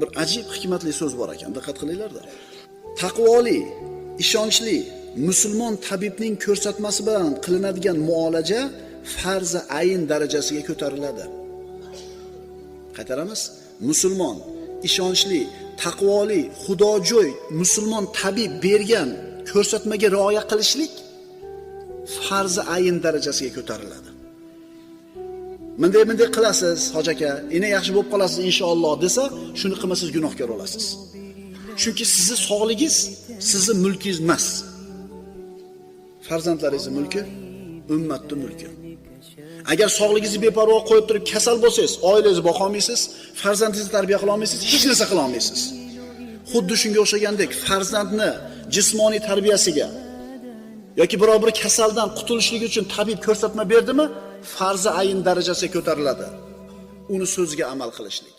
bir ajib hikmatli so'z bor ekan, diqqat qilinglar-da. Taqvoli, ishonchli musulmon tabibning ko'rsatmasi bilan qilinadigan muolaja farzi ayn darajasiga ko'tariladi. Qaytaramiz. Musulmon, ishonchli, taqvoli, xudojo'y musulmon tabib bergan ko'rsatmaga rioya qilishlik farzi ayn darajasiga ko'tariladi. Bunday qilasiz, hoji aka, ina yaxshi bo'lib qolasiz inshaalloh desa, shuni qilmasangiz gunohkor bo'lasiz. Chunki sizni sog'ligingiz sizni mulkingiz emas. Farzandlaringiz mulki, ummatning mulki. Agar sog'ligingizni beparvo qo'yib turib kasal bo'lsangiz, oilangizni boqa olmaysiz, farzandingizni tarbiya qila olmaysiz, hech narsa qila olmaysiz. Xuddi shunga o'xshagandek farzandni jismoniy tarbiyasiga yoki biror bir kasaldan qutulishlik uchun tabib ko'rsatma berdimi, farzi ayn darajasiga ko'tariladi. Uni so'ziga amal qilishlik.